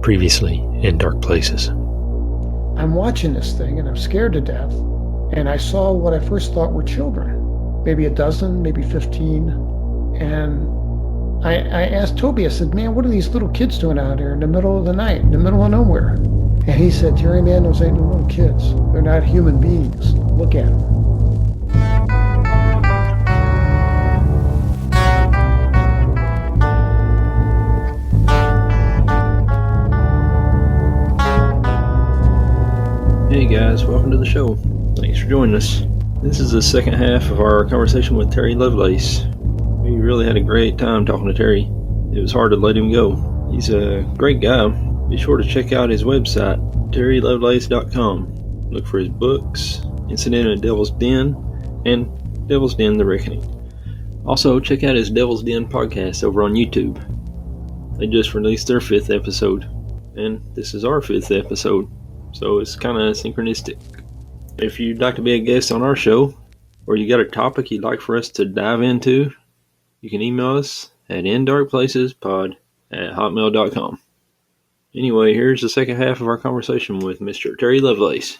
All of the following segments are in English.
Previously in Dark Places. I'm watching this thing and I'm scared to death. And I saw what I first thought were children, maybe a dozen, maybe 15. And I asked Toby, I said, man, what are these little kids doing out here in the middle of the night, in the middle of nowhere? And he said, Terry, man, those ain't no little kids. They're not human beings. Look at them. Hey guys, welcome to the show. Thanks for joining us. This is the second half of our conversation with Terry Lovelace. We really had a great time talking to Terry. It was hard to let him go. He's a great guy. Be sure to check out his website, terrylovelace.com. Look for his books, Incident at Devil's Den, and Devil's Den: The Reckoning. Also, check out his Devil's Den podcast over on YouTube. They just released their 5th episode, and this is our 5th episode. So it's kind of synchronistic. If you'd like to be a guest on our show, or you got a topic you'd like for us to dive into, you can email us at indarkplacespod@hotmail.com. Anyway, here's the second half of our conversation with Mr. Terry Lovelace.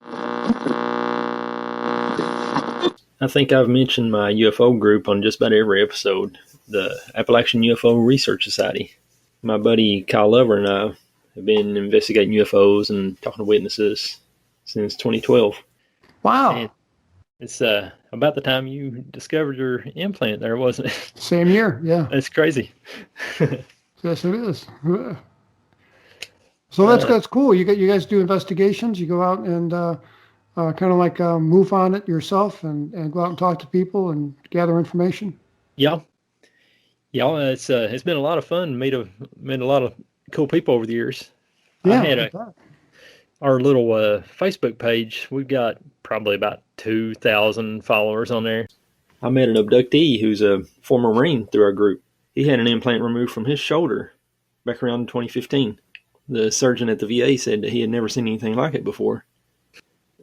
I think I've mentioned my UFO group on just about every episode, the Appalachian UFO Research Society. My buddy Kyle Lover and I have been investigating UFOs and talking to witnesses since 2012. Wow. And it's about the time you discovered your implant there, wasn't it? Same year, yeah. That's crazy. Yes, it is. So that's cool. You guys do investigations. You go out and kind of like move on it yourself and go out and talk to people and gather information. Yeah. It's been a lot of fun. Met a lot of cool people over the years. Yeah, I had our little Facebook page. We've got probably about 2,000 followers on there. I met an abductee who's a former Marine through our group. He had an implant removed from his shoulder back around 2015. The surgeon at the VA said that he had never seen anything like it before.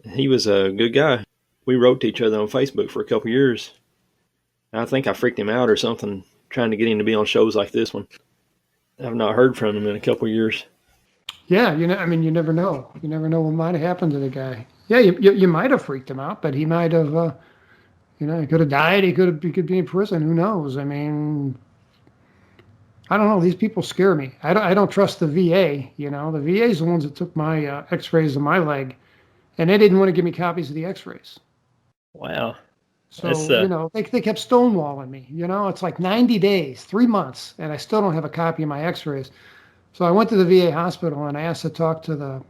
He was a good guy. We wrote to each other on Facebook for a couple years. I think I freaked him out or something, trying to get him to be on shows like this one. I've not heard from him in a couple of years. Yeah, you never know. You never know what might have happened to the guy. Yeah, you might have freaked him out, but he might have, he could have died. He could be in prison. Who knows? I mean, I don't know. These people scare me. I don't trust the VA. The VA is the ones that took my X-rays of my leg, and they didn't want to give me copies of the X-rays. Wow. So, they kept stonewalling me. It's like 90 days, 3 months, and I still don't have a copy of my X-rays. So I went to the VA hospital and I asked to talk to the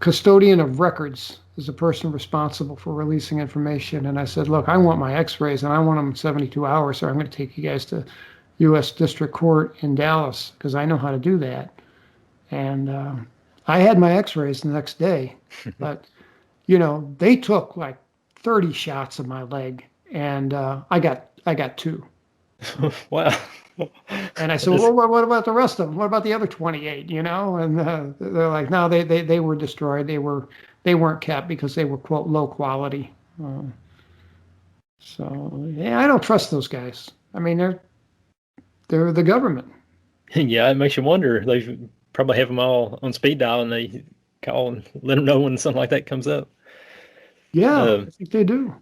custodian of records, is the person responsible for releasing information. And I said, look, I want my X-rays and I want them in 72 hours, so I'm going to take you guys to U.S. District Court in Dallas because I know how to do that. And I had my X-rays the next day, but they took like 30 shots of my leg, and I got 2. Wow. And I said, well, what about the rest of them? What about the other 28? And they're like, no, they were destroyed. They weren't kept because they were, quote, low quality. So yeah, I don't trust those guys. I mean, they're the government. Yeah, it makes you wonder. They probably have them all on speed dial, and they call and let them know when something like that comes up. Yeah, I think they do.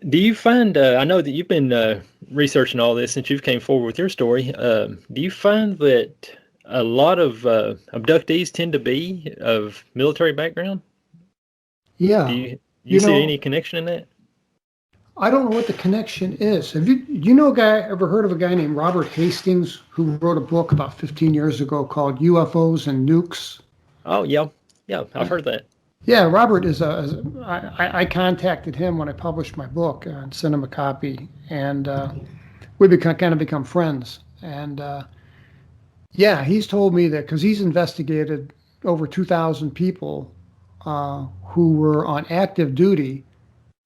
Do you find, I know that you've been researching all this since you came forward with your story. Do you find that a lot of abductees tend to be of military background? Yeah. Do you see any connection in that? I don't know what the connection is. Do you know ever heard of a guy named Robert Hastings who wrote a book about 15 years ago called UFOs and Nukes? Oh, yeah. Yeah, I've heard that. Yeah, Robert I contacted him when I published my book and sent him a copy, and we kind of become friends. And yeah, he's told me that because he's investigated over 2,000 people who were on active duty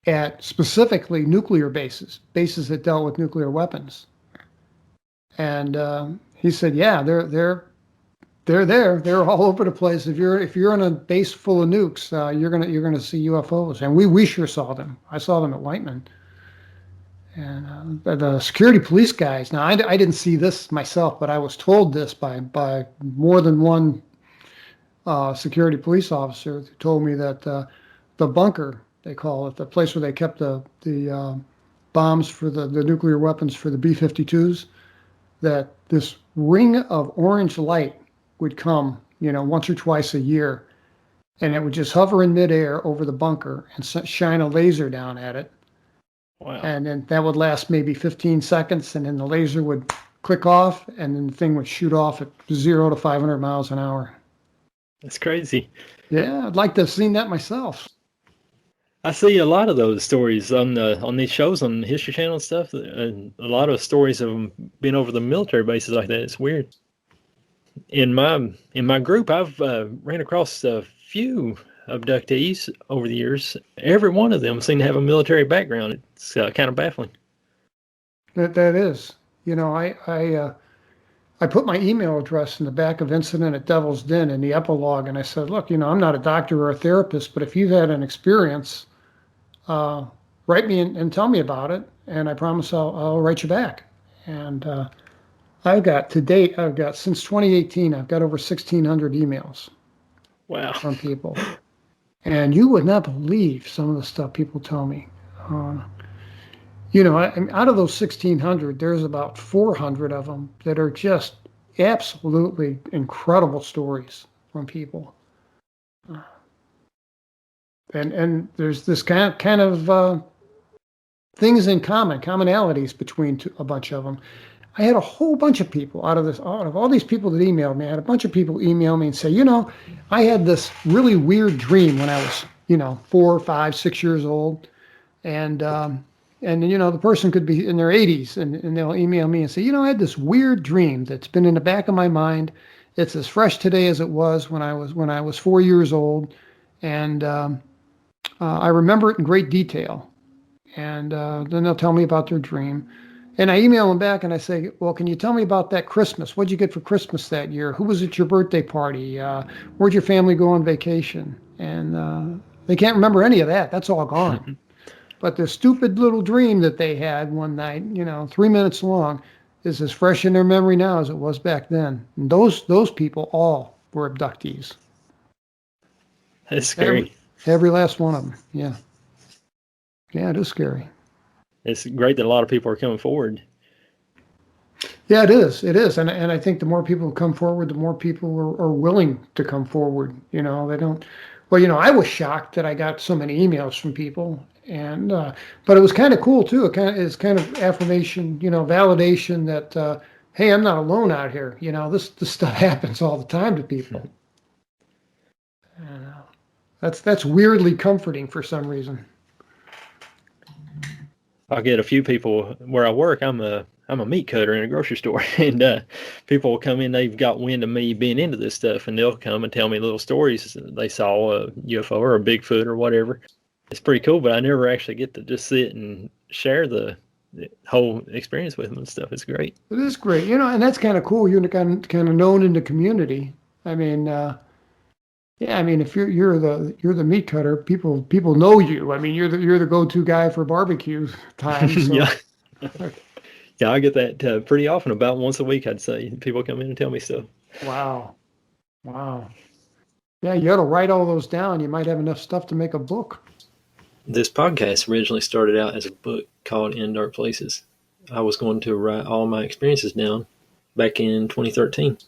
at specifically nuclear bases that dealt with nuclear weapons. And he said, yeah, they're there. They're all over the place. If you're on a base full of nukes, you're gonna see UFOs, and we sure saw them. I saw them at Whiteman, And the security police guys. Now, I didn't see this myself, but I was told this by more than one security police officer who told me that the bunker, they call it, the place where they kept the bombs for the nuclear weapons for the B-52s, that this ring of orange light would come, once or twice a year, and it would just hover in midair over the bunker and shine a laser down at it. Wow. And then that would last maybe 15 seconds, and then the laser would click off, and then the thing would shoot off at 0 to 500 miles an hour. That's crazy. Yeah, I'd like to have seen that myself. I see a lot of those stories on these shows on the History Channel and stuff, and a lot of stories of them being over the military bases like that. It's weird. In my group, I've ran across a few abductees over the years. Every one of them seem to have a military background. It's kind of baffling. That is. I put my email address in the back of Incident at Devil's Den in the epilogue, and I said, look, I'm not a doctor or a therapist, but if you've had an experience, write me and tell me about it, and I promise I'll write you back. And I've got since 2018, I've got over 1,600 emails. Wow. From people. And you would not believe some of the stuff people tell me. Out of those 1,600, there's about 400 of them that are just absolutely incredible stories from people. And there's this kind of things in common, commonalities between a bunch of them. I had a whole bunch of people out of all these people that emailed me. I had a bunch of people email me and say, I had this really weird dream when I was, 4, 5, 6 years old. And the person could be in their 80s and they'll email me and say, I had this weird dream that's been in the back of my mind. It's as fresh today as it was when I was 4 years old. And I remember it in great detail. And then they'll tell me about their dream. And I email them back and I say, well, can you tell me about that Christmas? What'd you get for Christmas that year? Who was at your birthday party? Where'd your family go on vacation? And they can't remember any of that. That's all gone. But the stupid little dream that they had one night, 3 minutes long, is as fresh in their memory now as it was back then. And those people all were abductees. That's scary. Every last one of them. Yeah. Yeah, it is scary. It's great that a lot of people are coming forward. Yeah, it is. It is. And I think the more people come forward, the more people are willing to come forward. They don't. Well, I was shocked that I got so many emails from people. And but it was kind of cool, too. It's kind of affirmation, validation that, hey, I'm not alone out here. This stuff happens all the time to people. That's weirdly comforting for some reason. I'll get a few people where I work. I'm a meat cutter in a grocery store, and people will come in. They've got wind of me being into this stuff, and they'll come and tell me little stories. They saw a UFO or a Bigfoot or whatever. It's pretty cool, but I never actually get to just sit and share the whole experience with them and stuff. It's great. It is great, and that's kind of cool. You're kind of known in the community. I mean, if you're the meat cutter, people know you. I mean, you're the go-to guy for barbecue time. So. Yeah. Yeah, I get that pretty often. About once a week, I'd say. People come in and tell me stuff. Wow. Yeah, you ought to write all those down. You might have enough stuff to make a book. This podcast originally started out as a book called In Dark Places. I was going to write all my experiences down back in 2013.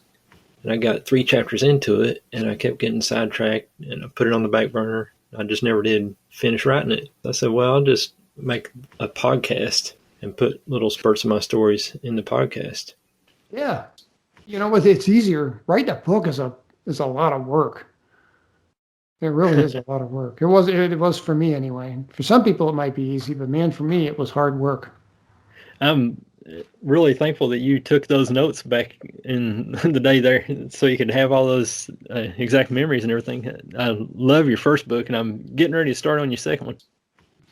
And I got 3 chapters into it, and I kept getting sidetracked, and I put it on the back burner. I just never did finish writing it. I said, well, I'll just make a podcast and put little spurts of my stories in the podcast. Yeah. It's easier. Writing a book is a lot of work. It really is a lot of work. It was for me anyway. For some people it might be easy, but man, for me it was hard work. I'm really thankful that you took those notes back in the day there so you could have all those exact memories and everything. I love your first book, and I'm getting ready to start on your second one.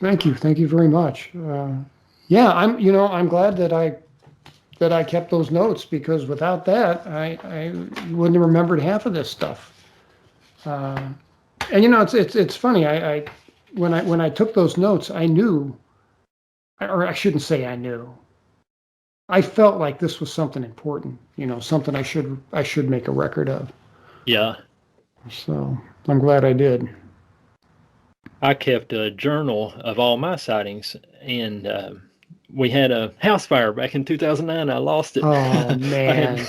Thank you very much. I'm glad that I kept those notes, because without that I wouldn't have remembered half of this stuff. It's funny. When I took those notes, I knew or I shouldn't say I knew. I felt like this was something important, something I should make a record of. Yeah. So I'm glad I did. I kept a journal of all my sightings, and we had a house fire back in 2009. I lost it. Oh I had man.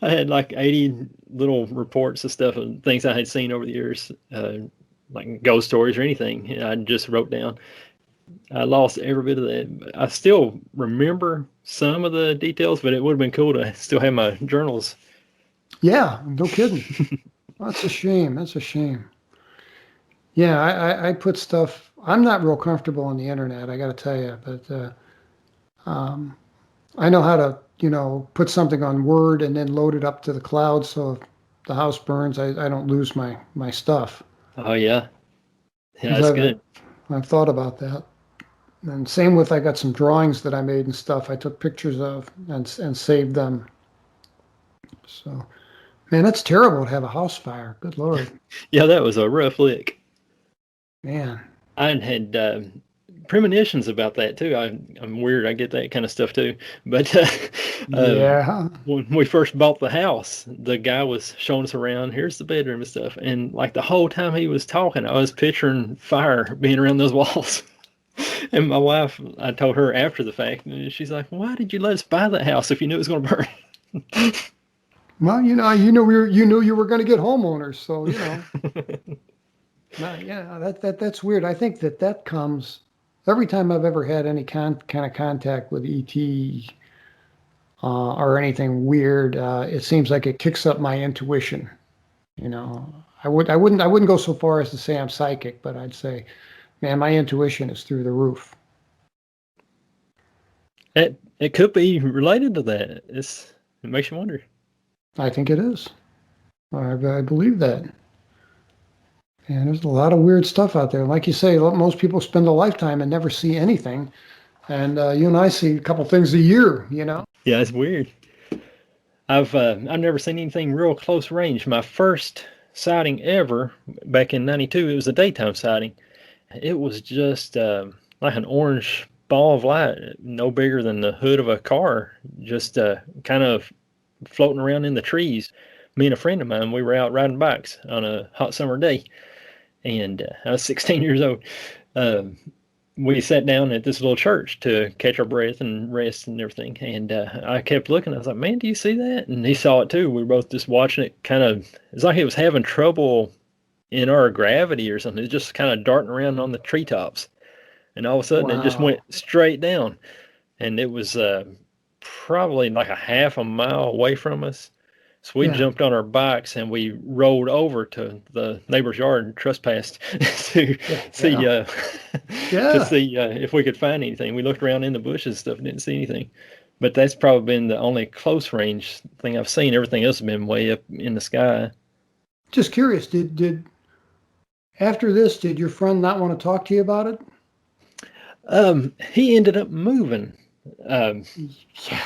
I had like 80 little reports of stuff and things I had seen over the years, like ghost stories or anything. I just wrote down. I lost every bit of that. I still remember some of the details, but it would have been cool to still have my journals. Yeah, no kidding. That's a shame. That's a shame. Yeah, I put stuff. I'm not real comfortable on the internet, I got to tell you, but um, I know how to, put something on Word and then load it up to the cloud. So if the house burns, I don't lose my stuff. Oh yeah, yeah, 'Cause that's good. I've thought about that. And same with I got some drawings that I made and stuff. I took pictures of and saved them. So, man, that's terrible to have a house fire. Good Lord, Yeah, that was a rough lick. man. I had premonitions about that too. I'm weird. I get that kind of stuff too. But Yeah. when we first bought the house, the guy was showing us around. Here's the bedroom and stuff. And like the whole time he was talking, I was picturing fire being around those walls. And my wife, I told her after the fact, and she's like, "Why did you let us buy that house if you knew it was going to burn?" Well, you knew you were going to get homeowners, so yeah, that's weird. I think that comes every time I've ever had any kind of contact with ET or anything weird. It seems like it kicks up my intuition. I wouldn't go so far as to say I'm psychic, but I'd say, man, my intuition is through the roof. It could be related to that. It makes you wonder. I think it is. I believe that. And there's a lot of weird stuff out there. Like you say, most people spend a lifetime and never see anything. And you and I see a couple things a year. Yeah, it's weird. I've never seen anything real close range. My first sighting ever back in '92, it was a daytime sighting. It was just like an orange ball of light, no bigger than the hood of a car, just kind of floating around in the trees. Me and a friend of mine, we were out riding bikes on a hot summer day, and I was 16 years old. We sat down at this little church to catch our breath and rest and everything. And I kept looking. I was like, "Man, do you see that?" And he saw it too. We were both just watching it. Kind of, it's like it was having trouble in our gravity or something. It was just kind of darting around on the treetops, and all of a sudden it just Wow. went straight down. And it was probably like a half a mile away from us. So we Yeah. jumped on our bikes and we rolled over to the neighbor's yard and trespassed to Yeah. see Yeah. to Yeah. see if we could find anything. We looked around in the bushes and stuff, and didn't see anything. But that's probably been the only close range thing I've seen. Everything else has been way up in the sky. Just curious, did after this, did your friend not want to talk to you about it? He ended up moving. Um, Yeah.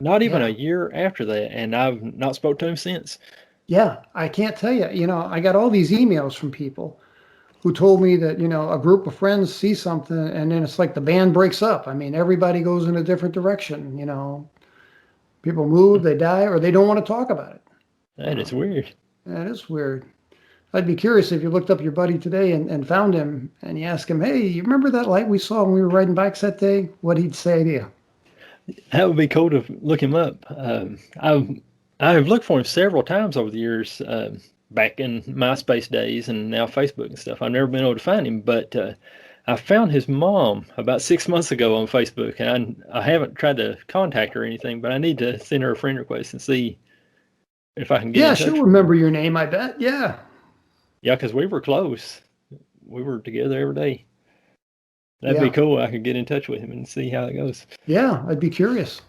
not even a Yeah. year after that, and I've not spoke to him since. Yeah. I can't tell you. I got all these emails from people who told me that, a group of friends see something and then it's like the band breaks up. I mean, everybody goes in a different direction. People move, they die, or they don't want to talk about it. That is weird. That is weird. I'd be curious if you looked up your buddy today and found him and you ask him, hey, you remember that light we saw when we were riding bikes that day? What he'd say to you. That would be cool to look him up. I've looked for him several times over the years, back in MySpace days and now Facebook and stuff. I've never been able to find him, but I found his mom about 6 months ago on Facebook, and I haven't tried to contact her or anything, but I need to send her a friend request and see if I can get Yeah, in touch she'll with her. remember your name, I bet. Yeah. Yeah, because we were close. We were together every day. That'd be Yeah. cool. I could get in touch with him and see how it goes. Yeah. I'd be curious.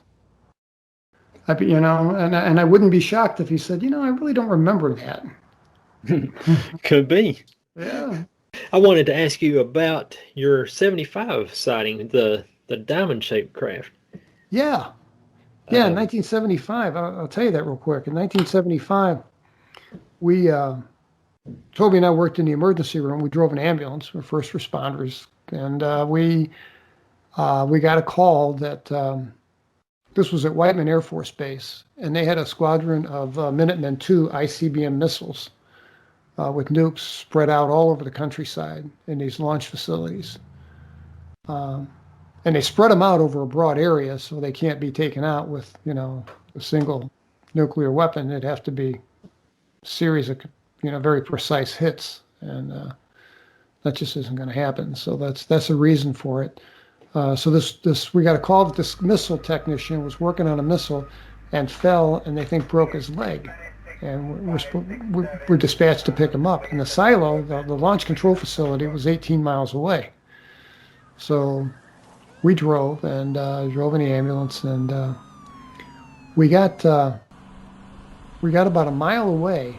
And I wouldn't be shocked if he said, I really don't remember that. Could be. Yeah. I wanted to ask you about your 75 sighting, the diamond shaped craft. Yeah. Yeah. In 1975, I'll tell you that real quick. In 1975, we, Toby and I worked in the emergency room. We drove an ambulance. We're first responders. And we we got a call that this was at Whiteman Air Force Base, and they had a squadron of Minuteman II ICBM missiles with nukes spread out all over the countryside in these launch facilities. And they spread them out over a broad area, so they can't be taken out with, a single nuclear weapon. It'd have to be a series of, very precise hits, and that just isn't going to happen. So that's a reason for it. So we got a call that this missile technician was working on a missile and fell, and they think broke his leg. And we're dispatched to pick him up. And the silo, the launch control facility, was 18 miles away. So we drove in the ambulance, and we got about a mile away,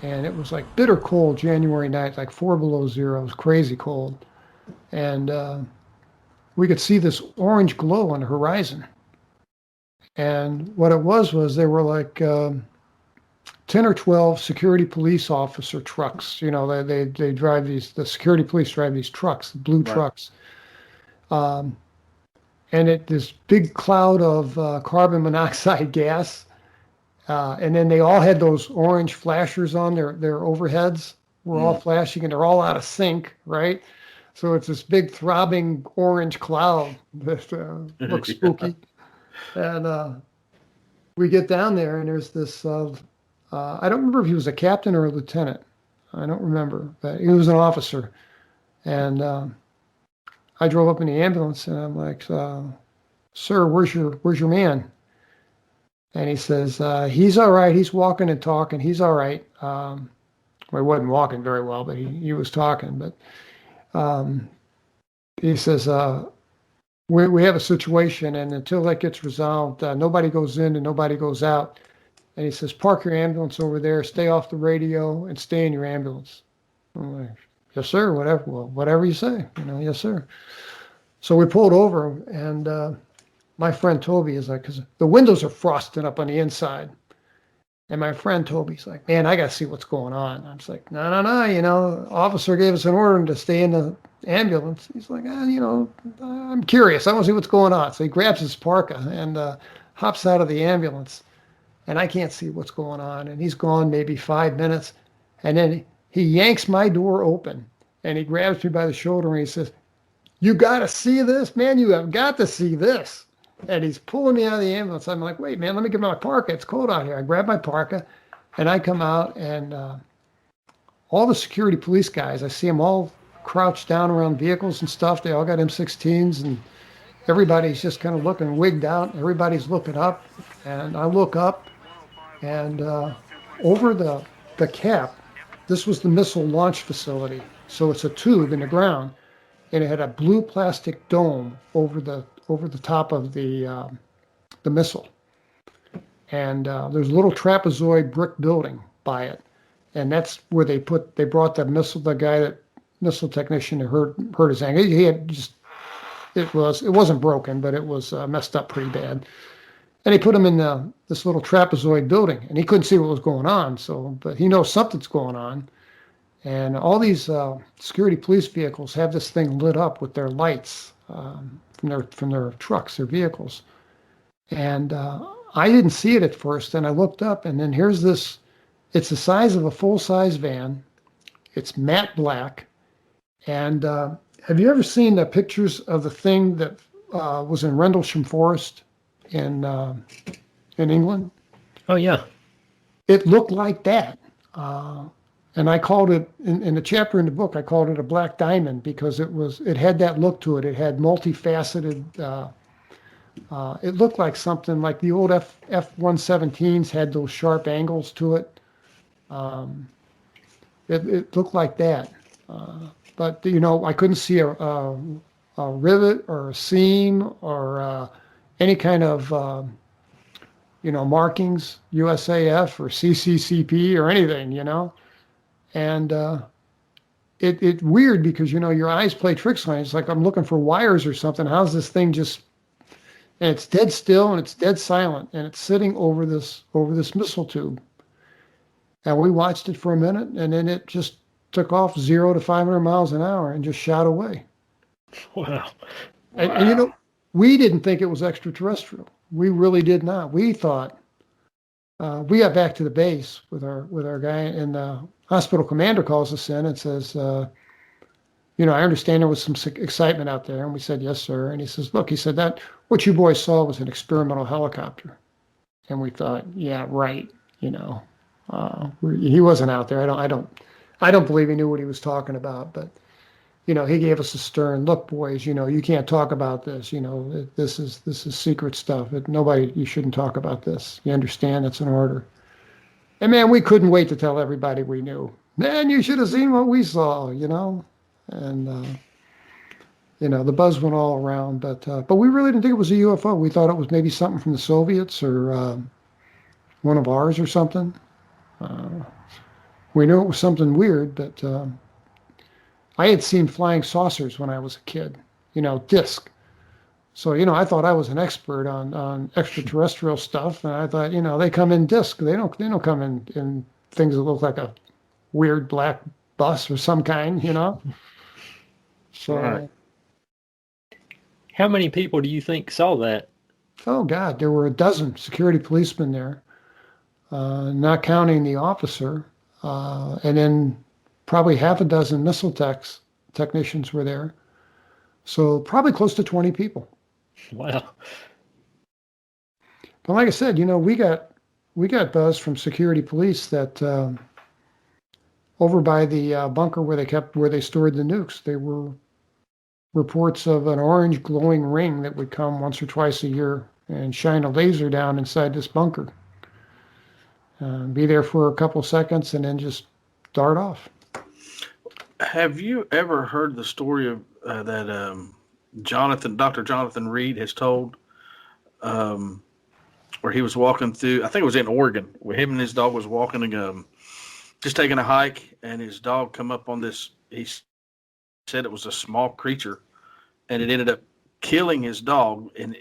and it was like bitter cold January night, like 4 below zero. It was crazy cold, and we could see this orange glow on the horizon. And what it was there were like 10 or 12 security police officer trucks. They drive the security police drive these trucks, blue trucks. And this big cloud of carbon monoxide gas. And then they all had those orange flashers on their overheads. Were all flashing, and they're all out of sync, right? So it's this big throbbing orange cloud that looks spooky. And we get down there, and there's this, I don't remember if he was a captain or a lieutenant. I don't remember, but he was an officer. And I drove up in the ambulance, and I'm like, "Sir, where's your man?" And he says, "He's all right. He's walking and talking. He's all right." Well, he wasn't walking very well, but he was talking. But he says, we have a situation, and until that gets resolved, nobody goes in and nobody goes out." And he says, "Park your ambulance over there, stay off the radio, and stay in your ambulance." I'm like, "Yes, sir, whatever. Well, whatever you say, yes, sir." So we pulled over, and my friend Toby is like, because the windows are frosting up on the inside. And my friend Toby's like, "Man, I got to see what's going on." I'm just like, no, officer gave us an order to stay in the ambulance. He's like, "I'm curious. I want to see what's going on." So he grabs his parka and hops out of the ambulance. And I can't see what's going on. And he's gone maybe 5 minutes. And then he yanks my door open, and he grabs me by the shoulder, and he says, "You got to see this, man. You have got to see this." And he's pulling me out of the ambulance. I'm like, "Wait, man, let me get my parka. It's cold out here." I grab my parka, and I come out, and all the security police guys, I see them all crouched down around vehicles and stuff. They all got M16s, and everybody's just kind of looking wigged out. Everybody's looking up, and I look up, and over the cap, this was the missile launch facility. So it's a tube in the ground, and it had a blue plastic dome over the top of the missile. And there's a little trapezoid brick building by it, and that's where they brought the missile technician who hurt his ankle. He had just, it wasn't broken, but it was messed up pretty bad. And he put him in this little trapezoid building, and he couldn't see what was going on. But he knows something's going on. And all these security police vehicles have this thing lit up with their lights from their trucks, their vehicles. And I didn't see it at first, and I looked up, and then here's this. It's the size of a full-size van. It's matte black. And have you ever seen the pictures of the thing that was in Rendlesham Forest in England? Oh, yeah. It looked like that. And I called it, in the chapter in the book, I called it a black diamond because it had that look to it. It had multifaceted, it looked like something like the old F-117s had those sharp angles to it. It looked like that. But, I couldn't see a rivet or a seam or any kind of, markings, USAF or CCCP or anything, And it's weird because, your eyes play tricks on you. It's like I'm looking for wires or something. How's this thing just, and it's dead still and it's dead silent, and it's sitting over this missile tube. And we watched it for a minute, and then it just took off 0 to 500 miles an hour and just shot away. Wow. And we didn't think it was extraterrestrial. We really did not. We thought we got back to the base with our guy, and the hospital commander calls us in and says, I understand there was some excitement out there, and we said yes, sir. And he says, look, he said that what you boys saw was an experimental helicopter, and we thought, yeah, right, he wasn't out there. I don't believe he knew what he was talking about, but he gave us a stern look, boys. You can't talk about this. This is secret stuff. You shouldn't talk about this. You understand? It's an order. And man, we couldn't wait to tell everybody we knew. Man, you should have seen what we saw. And the buzz went all around. But we really didn't think it was a UFO. We thought it was maybe something from the Soviets or one of ours or something. We knew it was something weird, but I had seen flying saucers when I was a kid, disc. So, I thought I was an expert on extraterrestrial stuff. And I thought, they come in disc. They don't come in things that look like a weird black bus or some kind, So, right. How many people do you think saw that? Oh, God, there were a dozen security policemen there, not counting the officer. And then probably half a dozen missile technicians were there. So probably close to 20 people. Wow. But like I said, we got buzz from security police that over by the bunker where they stored the nukes, there were reports of an orange glowing ring that would come once or twice a year and shine a laser down inside this bunker. Be there for a couple seconds and then just dart off. Have you ever heard the story of that Dr. Jonathan Reed has told, where he was walking through, I think it was in Oregon, where him and his dog was walking, just taking a hike, and his dog come up on this, he said it was a small creature, and it ended up killing his dog, and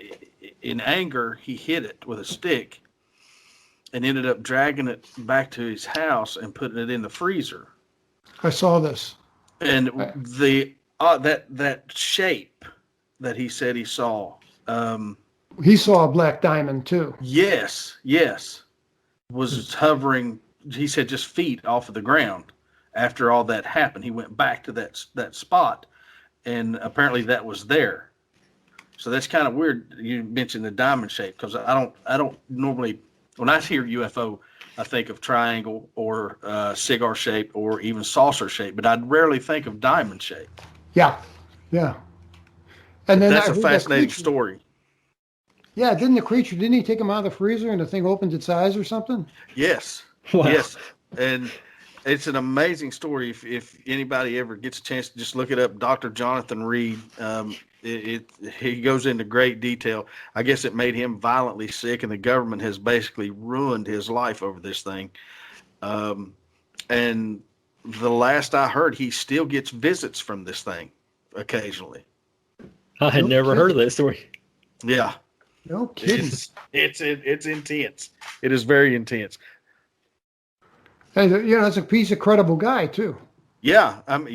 in anger, he hit it with a stick, and ended up dragging it back to his house and putting it in the freezer. I saw this. And the that shape that he said he saw. He saw a black diamond too. Yes, was hovering. He said just feet off of the ground. After all that happened, he went back to that spot, and apparently that was there. So that's kind of weird. You mentioned the diamond shape, because I don't normally, when I hear UFO, I think of triangle or cigar shape or even saucer shape, but I'd rarely think of diamond shape. Yeah. And then that's a fascinating story. Yeah, didn't he take him out of the freezer and the thing opened its eyes or something? Yes. Wow. Yes. And it's an amazing story. If anybody ever gets a chance to just look it up, Dr. Jonathan Reed, he goes into great detail. I guess it made him violently sick, and the government has basically ruined his life over this thing. And the last I heard, he still gets visits from this thing occasionally. I had never heard of that story. Yeah. No kidding. It's intense. It is very intense. And that's a piece of credible guy too. Yeah. And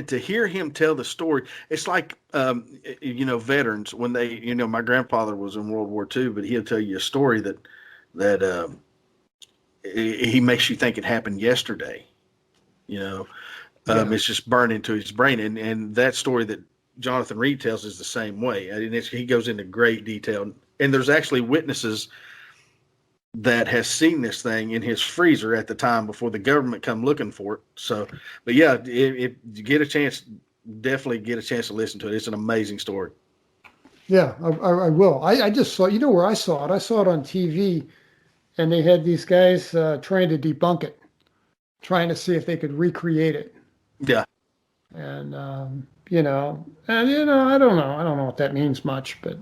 to hear him tell the story, it's like, veterans, when they, my grandfather was in World War II, but he'll tell you a story that he makes you think it happened yesterday. It's just burned into his brain. And that story that Jonathan Reed tells is the same way. I mean, he goes into great detail. And there's actually witnesses that has seen this thing in his freezer at the time before the government come looking for it. So, but yeah, if you get a chance, definitely get a chance to listen to it. It's an amazing story. Yeah, I will. I just saw, where I saw it? I saw it on TV, and they had these guys trying to debunk it, trying to see if they could recreate it. Yeah. And, I don't know. I don't know if that means much, but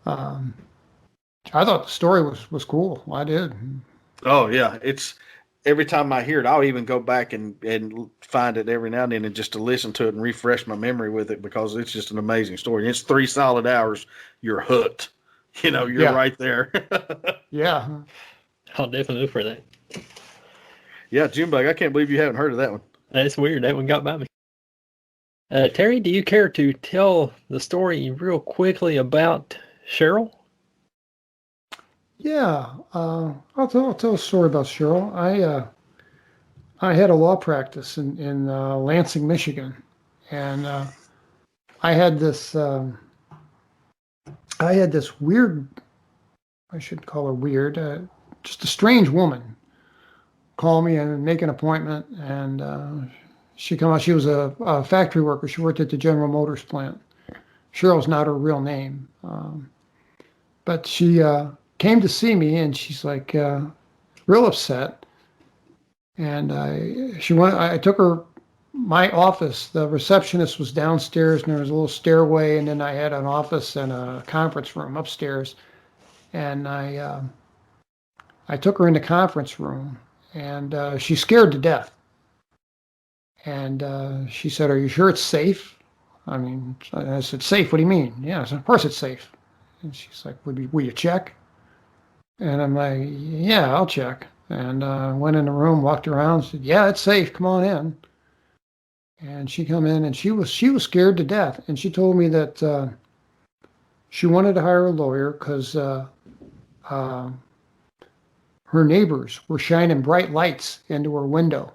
I thought the story was cool. I did. Oh yeah, it's every time I hear it, I'll even go back and find it every now and then, and just to listen to it and refresh my memory with it, because it's just an amazing story. It's 3 solid hours. You're hooked. You're right there. Yeah. I'll definitely look for that. Yeah, Junebug, I can't believe you haven't heard of that one. That's weird. That one got by me. Terry, do you care to tell the story real quickly about Cheryl? Yeah, I'll tell a story about Cheryl. I had a law practice in Lansing, Michigan, and I had this I had this weird, I should call her weird, just a strange woman call me and make an appointment, and she come out. She was a factory worker. She worked at the General Motors plant. Cheryl's not her real name, but she came to see me, and she's like real upset. And I took her, my office, the receptionist was downstairs and there was a little stairway, and then I had an office and a conference room upstairs. And I took her in the conference room, and she's scared to death. And she said, "Are you sure it's safe?" I mean, I said, "Safe? What do you mean?" "Yeah," I said, "Of course it's safe." And she's like, will you check?" And I'm like, "Yeah, I'll check." And went in the room, walked around, said, "Yeah, it's safe. Come on in." And she come in, and she was scared to death. And she told me that she wanted to hire a lawyer because her neighbors were shining bright lights into her window,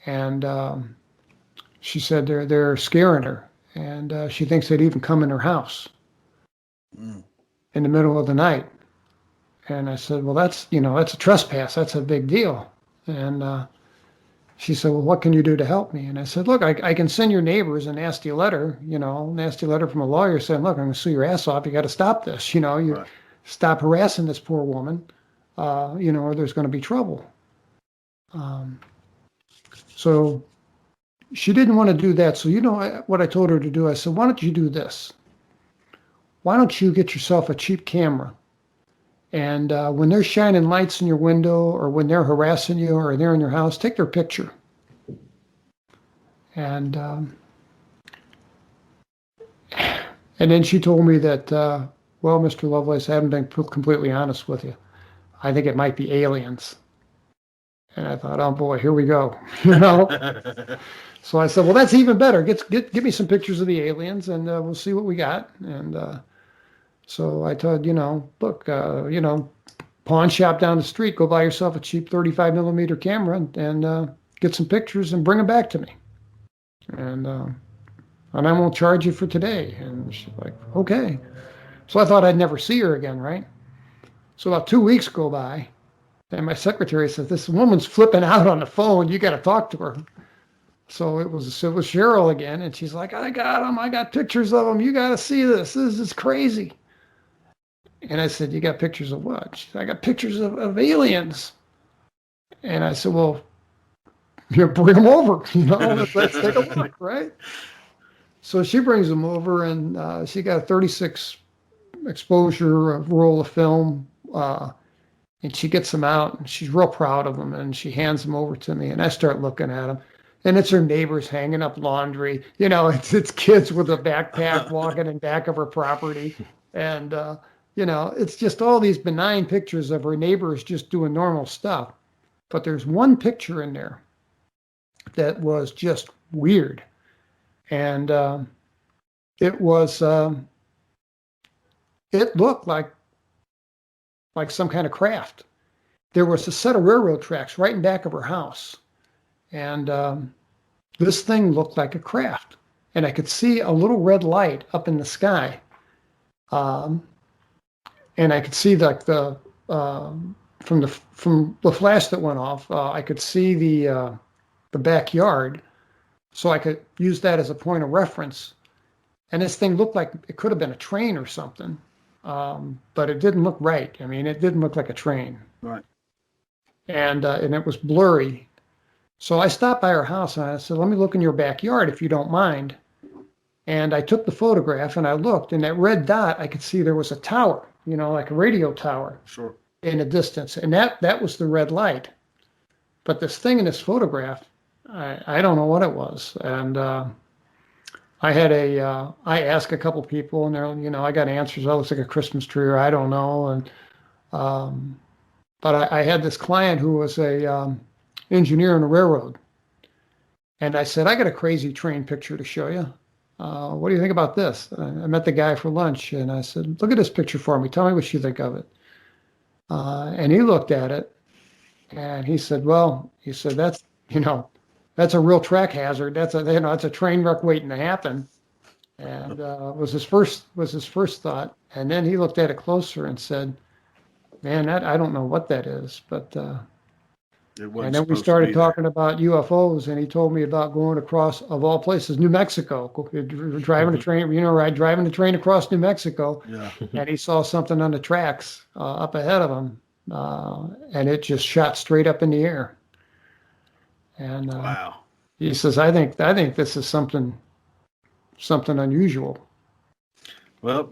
and she said they're scaring her, and she thinks they'd even come in her house in the middle of the night. And I said, "Well, that's a trespass. That's a big deal." And she said, "Well, what can you do to help me?" And I said, "Look, I can send your neighbors a nasty letter, nasty letter from a lawyer saying, 'Look, I'm going to sue your ass off. You got to stop this. You Right. stop harassing this poor woman, or there's going to be trouble.'" So she didn't want to do that. So what I told her to do? I said, "Why don't you do this? Why don't you get yourself a cheap camera? And when they're shining lights in your window, or when they're harassing you, or they're in your house, take their picture." And then she told me that, "Well, Mr. Lovelace, I haven't been completely honest with you. I think it might be aliens." And I thought, "Oh boy, here we go." So I said, "Well, that's even better. Give me some pictures of the aliens, and we'll see what we got." And so I told, "Look, pawn shop down the street, go buy yourself a cheap 35 millimeter camera, and get some pictures and bring them back to me. And I won't charge you for today." And she's like, "Okay." So I thought I'd never see her again, right? So about 2 weeks go by, and my secretary says, "This woman's flipping out on the phone. You got to talk to her." So it was Cheryl again, and she's like, "I got them. I got pictures of them. You got to see this. This is crazy." And I said, "You got pictures of what?" She said, "I got pictures of aliens." And I said, "Well, bring them over. Let's take a look, right?" So she brings them over, and she got a 36 exposure roll of film, and she gets them out, and she's real proud of them, and she hands them over to me, and I start looking at them. And it's her neighbors hanging up laundry. It's kids with a backpack walking in back of her property. And, it's just all these benign pictures of her neighbors just doing normal stuff. But there's one picture in there that was just weird. And it was, it looked like some kind of craft. There was a set of railroad tracks right in back of her house. And this thing looked like a craft, and I could see a little red light up in the sky, and I could see from the flash that went off. I could see the backyard, so I could use that as a point of reference. And this thing looked like it could have been a train or something, but it didn't look right. I mean, it didn't look like a train. Right. And it was blurry. So I stopped by her house, and I said, "Let me look in your backyard if you don't mind." And I took the photograph, and I looked, and that red dot, I could see there was a tower, like a radio tower. Sure. In the distance. And that was the red light. But this thing in this photograph, I don't know what it was. And I asked a couple people, and they're, I got answers. Oh, it looks like a Christmas tree, or I don't know. And but I had this client who was a engineer on a railroad, And I said, I got a crazy train picture to show you. What do you think about this? I met the guy for lunch, and I said, look at this picture for me. Tell me what you think of it. And he looked at it, and he said, well, that's, that's a real track hazard. That's a train wreck waiting to happen. And was his first thought. And then he looked at it closer and said, man, I don't know what that is, but and then we started talking about UFOs, and he told me about going across, of all places, New Mexico, driving a train, driving the train across New Mexico, and he saw something on the tracks up ahead of him, and it just shot straight up in the air. And wow. He says, I think this is something unusual. Well,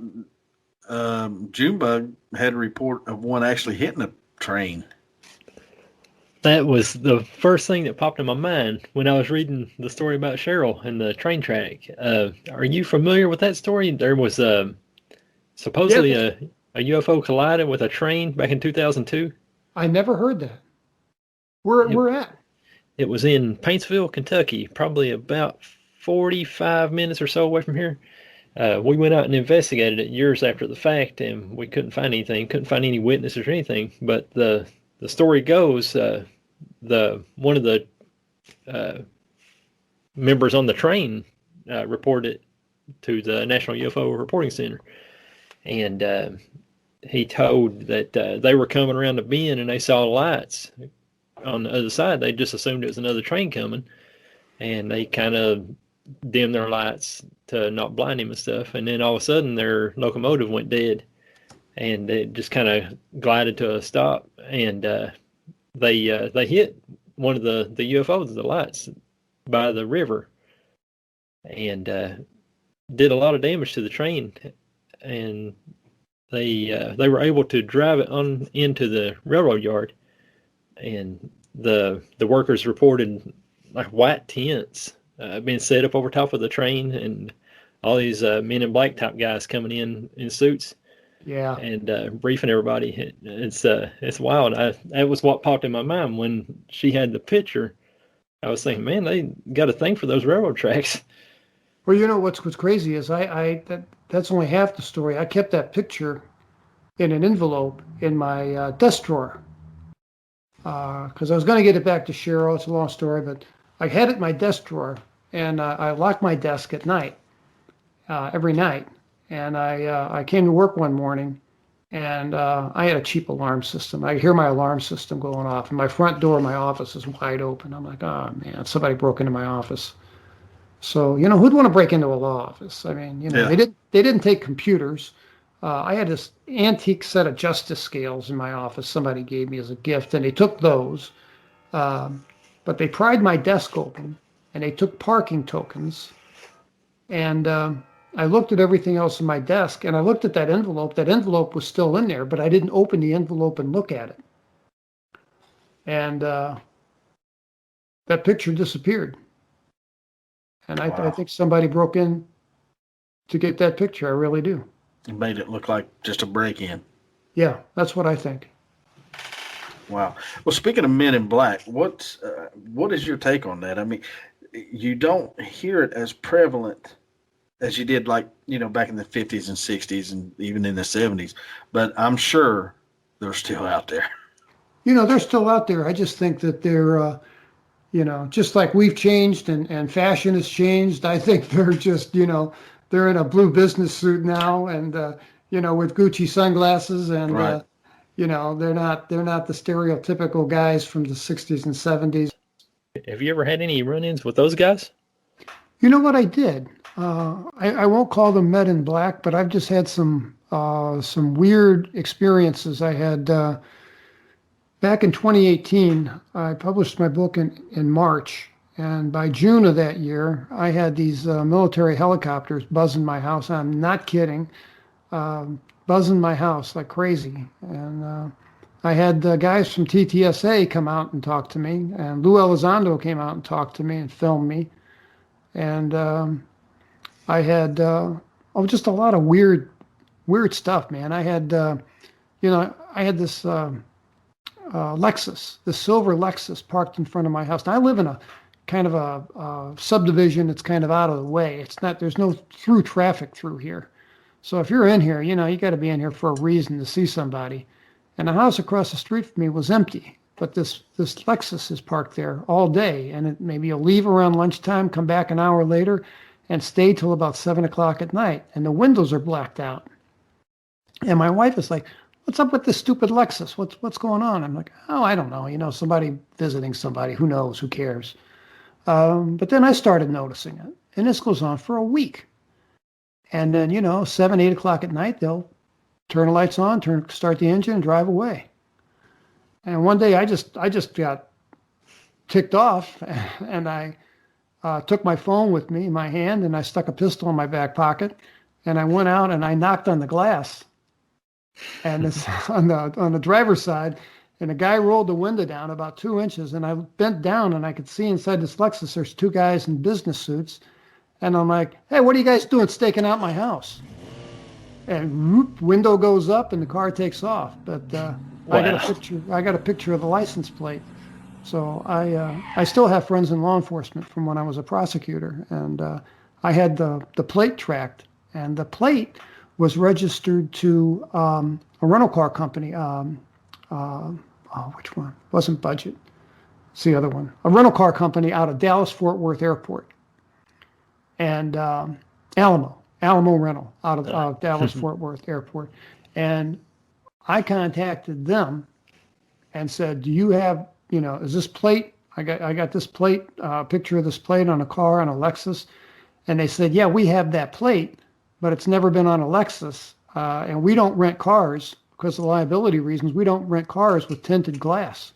Junebug had a report of one actually hitting a train. That was the first thing that popped in my mind when I was reading the story about Cheryl and the train track. Are you familiar with that story? There was supposedly a UFO collided with a train back in 2002. I never heard that. Where at? It was in Paintsville, Kentucky, probably about 45 minutes or so away from here. We went out and investigated it years after the fact, and we couldn't find anything, couldn't find any witnesses or anything. But the story goes, one of the members on the train reported to the National UFO Reporting Center, and he told that they were coming around the bend and they saw lights on the other side. They just assumed it was another train coming, and they kind of dimmed their lights to not blind him and stuff. And then all of a sudden, their locomotive went dead, and it just kind of glided to a stop. And they hit one of the UFOs, the lights, by the river, and did a lot of damage to the train. And they were able to drive it on into the railroad yard, and the workers reported like white tents being set up over top of the train, and all these men in black type guys coming in suits. Yeah. And briefing everybody. It's wild. That was what popped in my mind when she had the picture. I was thinking, man, they got a thing for those railroad tracks. Well, what's crazy is that's only half the story. I kept that picture in an envelope in my desk drawer because I was going to get it back to Cheryl. It's a long story, but I had it in my desk drawer, and I locked my desk at night, every night. And I came to work one morning, and I had a cheap alarm system. I could hear my alarm system going off, and my front door of my office is wide open. I'm like, oh man, somebody broke into my office. So who'd want to break into a law office? I mean, they didn't take computers. I had this antique set of justice scales in my office somebody gave me as a gift, and they took those, but they pried my desk open, and they took parking tokens, and I looked at everything else in my desk, and I looked at that envelope. That envelope was still in there, but I didn't open the envelope and look at it. And that picture disappeared. And Wow. I think somebody broke in to get that picture. I really do. It made it look like just a break-in. Yeah, that's what I think. Wow. Well, speaking of Men in Black, what is your take on that? I mean, you don't hear it as prevalent as you did, like, back in the 50s and 60s and even in the 70s. But I'm sure they're still out there. They're still out there. I just think that they're, just like we've changed and fashion has changed. I think they're just, they're in a blue business suit now and, with Gucci sunglasses and, Right. they're not the stereotypical guys from the 60s and 70s. Have you ever had any run-ins with those guys? You know what I did? I won't call them Men in Black, but I've just had some weird experiences. I had back in 2018, I published my book in March, and by June of that year, I had these military helicopters buzzing my house. I'm not kidding, buzzing my house like crazy. And I had guys from TTSA come out and talk to me, and Lou Elizondo came out and talked to me and filmed me. And I had just a lot of weird stuff, man. I had I had this Lexus, the silver Lexus, parked in front of my house. Now I live in a kind of a subdivision that's kind of out of the way. There's no through traffic through here. So if you're in here, you got to be in here for a reason to see somebody. And the house across the street from me was empty, but this Lexus is parked there all day. And maybe you'll leave around lunchtime, come back an hour later, and stay till about 7 o'clock at night. And the windows are blacked out. And my wife is like, "What's up with this stupid Lexus? What's going on?" I'm like, "Oh, I don't know. Somebody visiting somebody. Who knows? Who cares?" But then I started noticing it. And this goes on for a week. And then, 7, 8 o'clock at night, they'll turn the lights on, start the engine, and drive away. And one day I just got ticked off, and I took my phone with me in my hand, and I stuck a pistol in my back pocket, and I went out and I knocked on the glass, and it's on the driver's side, and the guy rolled the window down about 2 inches, and I bent down and I could see inside this Lexus there's two guys in business suits, and I'm like, "Hey, what are you guys doing staking out my house?" And whoop, window goes up and the car takes off. But Wow. I got a picture of the license plate. So I still have friends in law enforcement from when I was a prosecutor, and I had the plate tracked, and the plate was registered to a rental car company. Which one? Wasn't Budget. It's the other one. A rental car company out of Dallas-Fort Worth Airport. And Alamo Rental out of Dallas-Fort Worth Airport. And I contacted them and said, "Do you have, is this plate? I got this plate, picture of this plate on a car on a Lexus." And they said, "Yeah, we have that plate, but it's never been on a Lexus. And we don't rent cars because of liability reasons. We don't rent cars with tinted glass.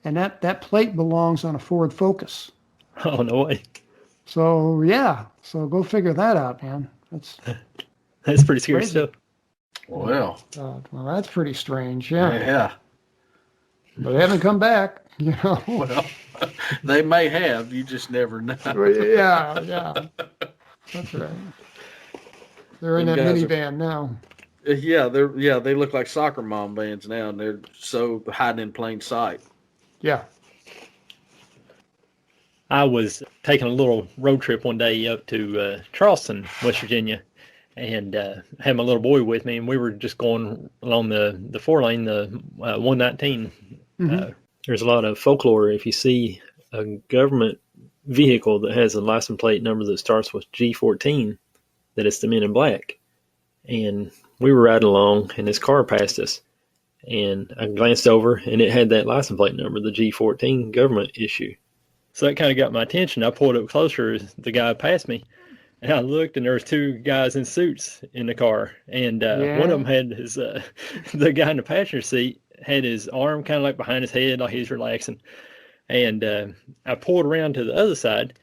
And that plate belongs on a Ford Focus." Oh, no way. So yeah, go figure that out, man. That's pretty scary crazy stuff. Well, well, that's pretty strange. Yeah, yeah. But they haven't come back. Well, they may have. You just never know. Yeah. That's right. They're in that minivan now. Yeah, they look like soccer mom vans now, and they're so hiding in plain sight. Yeah. I was taking a little road trip one day up to Charleston, West Virginia, and had my little boy with me, and we were just going along the 4-lane, the 119. Mm-hmm. There's a lot of folklore. If you see a government vehicle that has a license plate number that starts with G14, that it's the Men in Black. And we were riding along, and this car passed us, and I glanced over, and it had that license plate number, the G14 government issue. So that kind of got my attention. I pulled up closer as the guy passed me, and I looked, and there was two guys in suits in the car, and one of them had his the guy in the passenger seat had his arm kind of like behind his head, like he was relaxing, and I pulled around to the other side,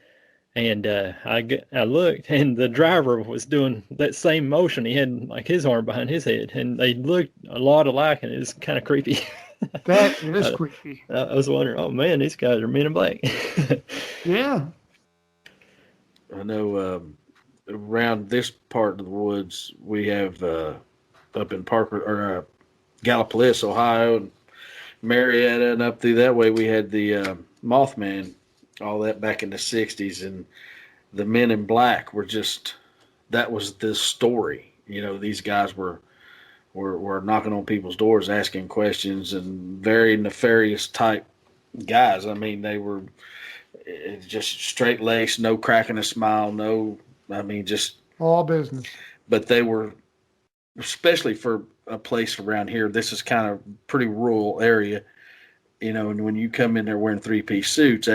and I looked, and the driver was doing that same motion. He had like his arm behind his head, and they looked a lot alike, and it was kind of creepy. That is creepy. I was wondering, oh man, these guys are Men in Black. Yeah. I know around this part of the woods, we have up in Parker or Gallipolis, Ohio, and Marietta, and up through that way, we had the Mothman, all that back in the 60s, and the Men in Black were just, that was the story. These guys were knocking on people's doors, asking questions, and very nefarious type guys. I mean, they were just straight-laced, no cracking a smile, just all business. But they were, especially for a place around here, this is kind of pretty rural area, and when you come in there wearing 3-piece suits,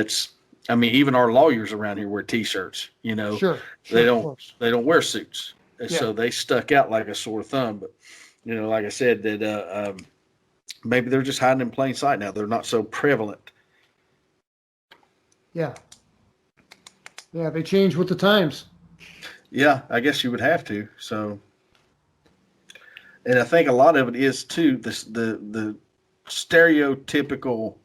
even our lawyers around here wear T-shirts, Sure, they don't wear suits. Yeah. So they stuck out like a sore thumb, but like I said, that maybe they're just hiding in plain sight now. They're not so prevalent. Yeah. Yeah, they change with the times. Yeah, I guess you would have to. So, and I think a lot of it is too the stereotypical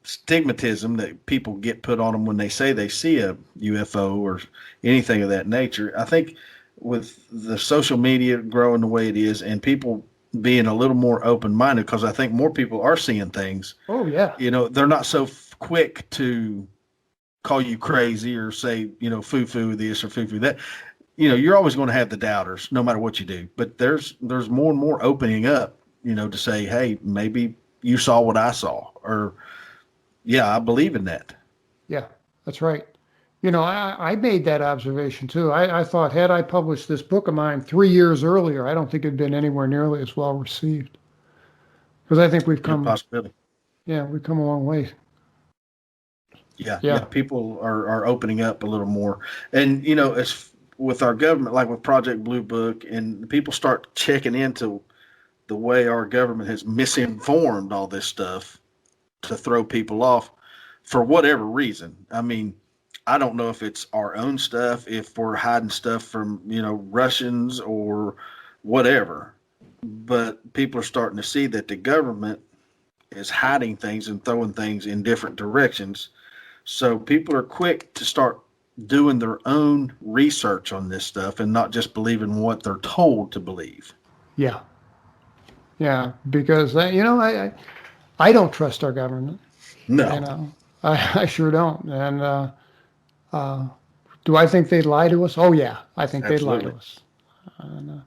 stigmatism that people get put on them when they say they see a UFO or anything of that nature. I think with the social media growing the way it is, and people being a little more open-minded, because I think more people are seeing things. Oh, yeah. They're not so quick to call you crazy or say, foo-foo this or foo-foo that. You're always going to have the doubters no matter what you do. But there's more and more opening up, to say, hey, maybe you saw what I saw, or, yeah, I believe in that. Yeah, that's right. I made that observation too. I thought, had I published this book of mine 3 years earlier, I don't think it'd been anywhere nearly as well received. Because I think we've come a long way. Yeah. People are opening up a little more. And, as with our government, like with Project Blue Book, and people start checking into the way our government has misinformed all this stuff to throw people off for whatever reason. I mean, I don't know if it's our own stuff, if we're hiding stuff from, Russians or whatever, but people are starting to see that the government is hiding things and throwing things in different directions. So people are quick to start doing their own research on this stuff and not just believing what they're told to believe. Yeah. Yeah. Because, I don't trust our government. No. I sure don't. And, do I think they'd lie to us? Oh, yeah, I think Absolutely. They'd lie to us. And,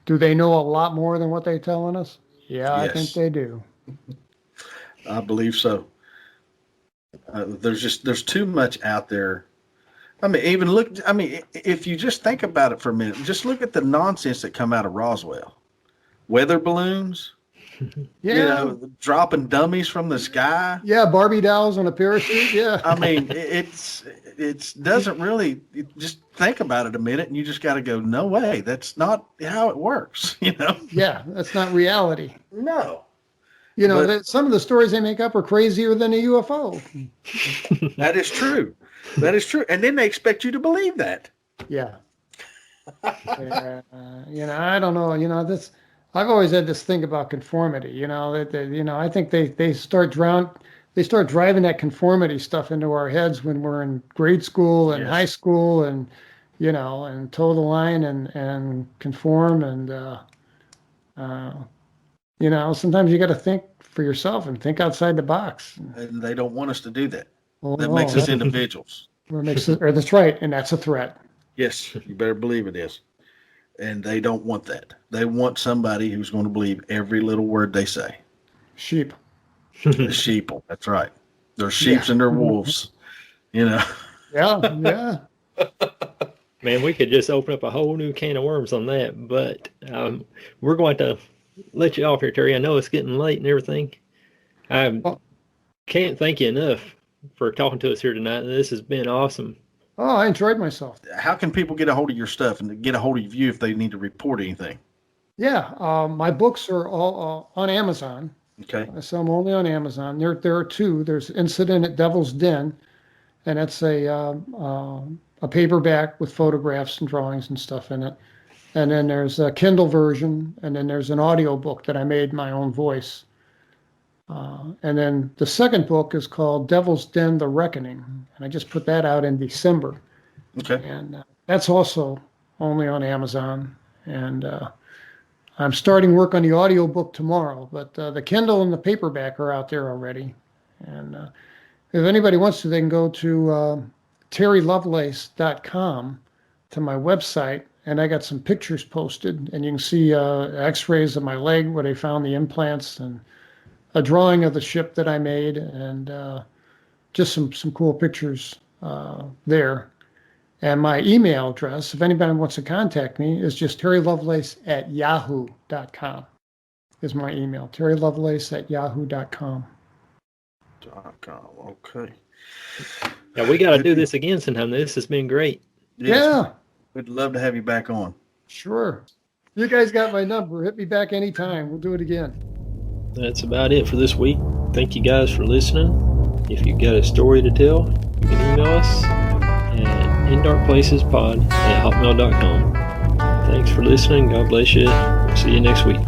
do they know a lot more than what they're telling us? Yeah, yes. I think they do. I believe so. There's too much out there. I mean, if you just think about it for a minute, just look at the nonsense that come out of Roswell. Weather balloons. Yeah. Dropping dummies from the sky. Yeah, Barbie dolls on a parachute. Yeah. I mean, it doesn't really, just think about it a minute and you just got to go, no way, that's not how it works, Yeah, that's not reality. No. Some of the stories they make up are crazier than a UFO. That is true. That is true. And then they expect you to believe that. Yeah. I don't know, I've always had this thing about conformity, I think they start driving that conformity stuff into our heads when we're in grade school and high school and toe the line and conform and, sometimes you got to think for yourself and think outside the box. And they don't want us to do that. That makes us individuals. That's right. And that's a threat. Yes, you better believe it is. And they don't want that. They want somebody who's going to believe every little word they say. Sheep. The sheeple. That's right. They're sheeps and they're wolves. Yeah. Man, we could just open up a whole new can of worms on that. But we're going to let you off here, Terry. I know it's getting late and everything. I can't thank you enough for talking to us here tonight. This has been awesome. Oh, I enjoyed myself. How can people get a hold of your stuff and get a hold of you if they need to report anything? Yeah, my books are all on Amazon. Okay. I sell them only on Amazon. There are two. There's Incident at Devil's Den, and that's a paperback with photographs and drawings and stuff in it. And then there's a Kindle version, and then there's an audio book that I made my own voice. And then the second book is called Devil's Den: The Reckoning, and I just put that out in December. Okay. And that's also only on Amazon. And I'm starting work on the audio book tomorrow, but the Kindle and the paperback are out there already. And if anybody wants to, they can go to terrylovelace.com to my website, and I got some pictures posted, and you can see x-rays of my leg where they found the implants, and a drawing of the ship that I made, and just some cool pictures there. And my email address, if anybody wants to contact me, is just terrylovelace@yahoo.com is my email. terrylovelace@yahoo.com. Okay. Yeah, we got to do this again sometime. This has been great. Yes. Yeah. We'd love to have you back on. Sure. You guys got my number. Hit me back anytime. We'll do it again. That's about it for this week. Thank you guys for listening. If you've got a story to tell, you can email us at indarkplacespod@hotmail.com. Thanks for listening. God bless you. See you next week.